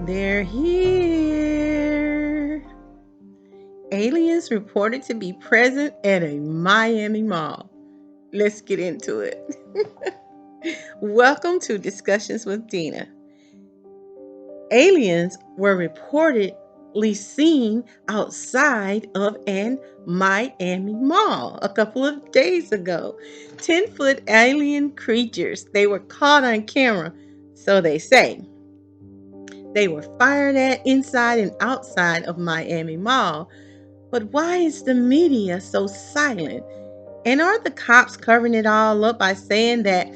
They're here. Aliens reported to be present at a Miami mall. Let's get into it. Welcome to Discussions with Dena. Aliens were reportedly seen outside of an Miami mall a couple of days ago. 10-foot alien creatures. They were caught on camera, so they say. They were fired at inside and outside of Miami Mall. But why is the media so silent? And aren't the cops covering it all up by saying that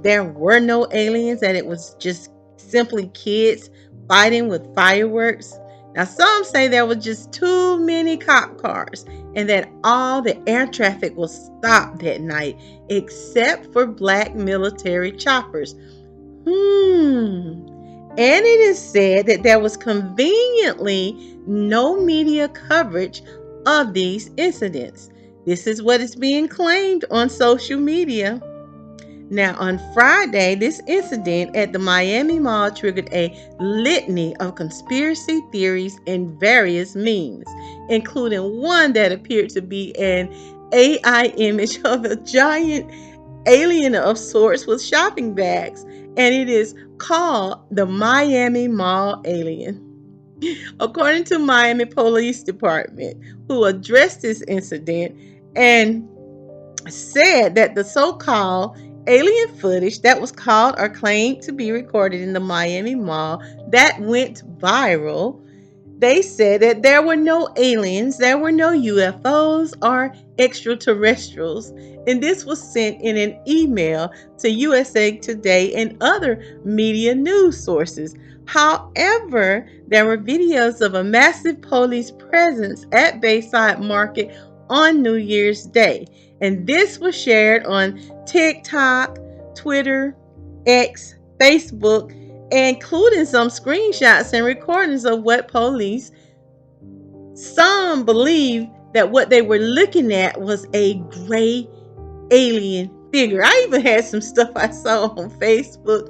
there were no aliens, that it was just simply kids fighting with fireworks? Now, some say there was just too many cop cars and that all the air traffic was stopped that night except for black military choppers. And it is said that there was conveniently no media coverage of these incidents. This is what is being claimed on social media. Now, on Friday, this incident at the Miami Mall triggered a litany of conspiracy theories and various memes, including one that appeared to be an AI image of a giant alien of sorts with shopping bags, and it is called the Miami Mall Alien. According to Miami Police Department, who addressed this incident and said that the so-called alien footage that was called or claimed to be recorded in the Miami Mall that went viral, they said that there were no aliens, there were no UFOs or extraterrestrials, and this was sent in an email to USA Today and other media news sources. However, there were videos of a massive police presence at Bayside Market on New Year's Day, and this was shared on TikTok, Twitter, X, Facebook, including some screenshots and recordings of what police. Some believe that what they were looking at was a gray alien figure. I even had some stuff I saw on Facebook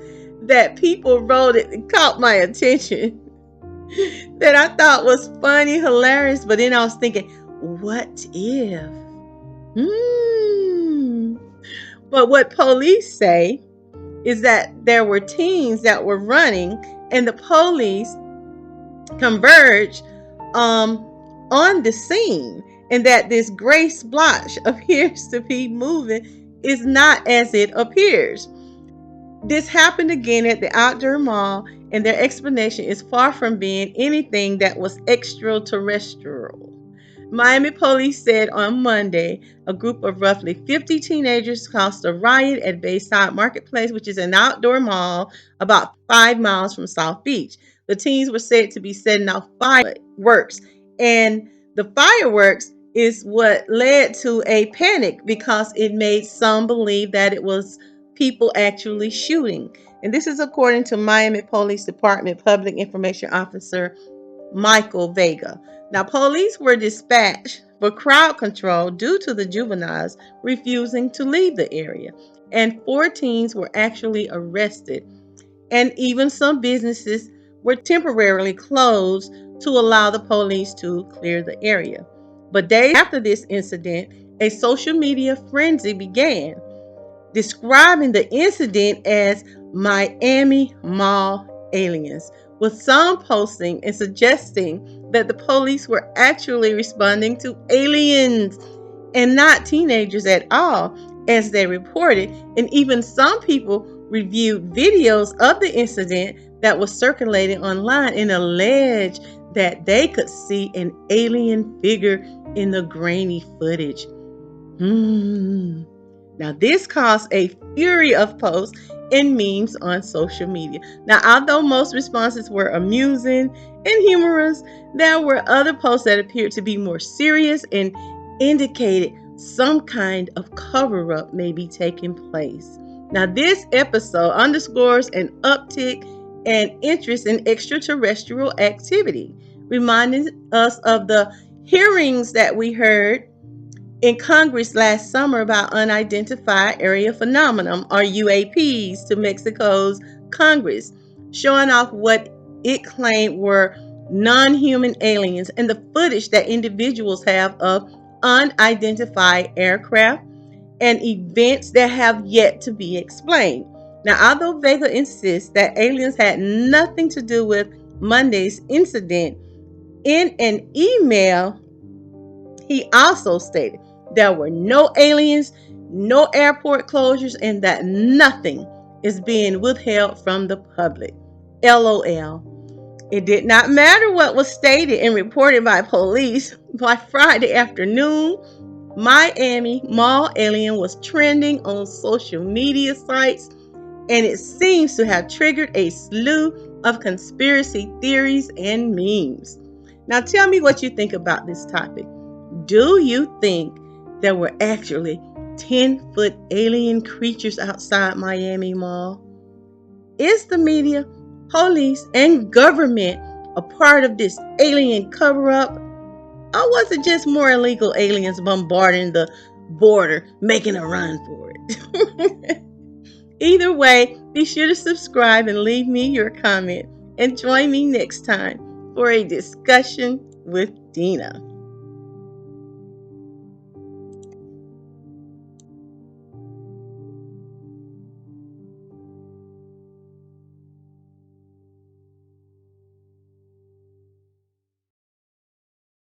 that people wrote it and caught my attention that I thought was funny, hilarious, but then I was thinking, what if? But what police say is that there were teens that were running and the police converged on the scene, and that this gray splotch appears to be moving is not as it appears. This happened again at the outdoor mall, and their explanation is far from being anything that was extraterrestrial. Miami police said on Monday a group of roughly 50 teenagers caused a riot at Bayside Marketplace, which is an outdoor mall about 5 miles from South Beach. The teens were said to be setting off fireworks, and the fireworks is what led to a panic because it made some believe that it was people actually shooting. And this is according to Miami Police Department Public Information Officer Michael Vega. Now, police were dispatched for crowd control due to the juveniles refusing to leave the area, and 4 teens were actually arrested, and even some businesses were temporarily closed to allow the police to clear the area. But days after this incident, a social media frenzy began, describing the incident as Miami Mall aliens, with some posting and suggesting that the police were actually responding to aliens and not teenagers at all, as they reported. And even some people reviewed videos of the incident that was circulating online and alleged that they could see an alien figure in the grainy footage. Now, this caused a fury of posts and memes on social media. Now, although most responses were amusing and humorous, there were other posts that appeared to be more serious and indicated some kind of cover-up may be taking place. Now, this episode underscores an uptick and interest in extraterrestrial activity, reminding us of the hearings that we heard in Congress last summer about unidentified area phenomenon, or UAPs, to Mexico's Congress, showing off what it claimed were non-human aliens, and the footage that individuals have of unidentified aircraft and events that have yet to be explained. Now, although Vega insists that aliens had nothing to do with Monday's incident, in an email, he also stated there were no aliens, no airport closures, and that nothing is being withheld from the public. LOL. It did not matter what was stated and reported by police. By Friday afternoon, Miami Mall alien was trending on social media sites, and it seems to have triggered a slew of conspiracy theories and memes. Now, tell me what you think about this topic. Do you think there were actually 10-foot alien creatures outside Miami Mall? Is the media, police, and government a part of this alien cover up? Or was it just more illegal aliens bombarding the border, making a run for it? Either way, be sure to subscribe and leave me your comment. And join me next time for a discussion with Dena.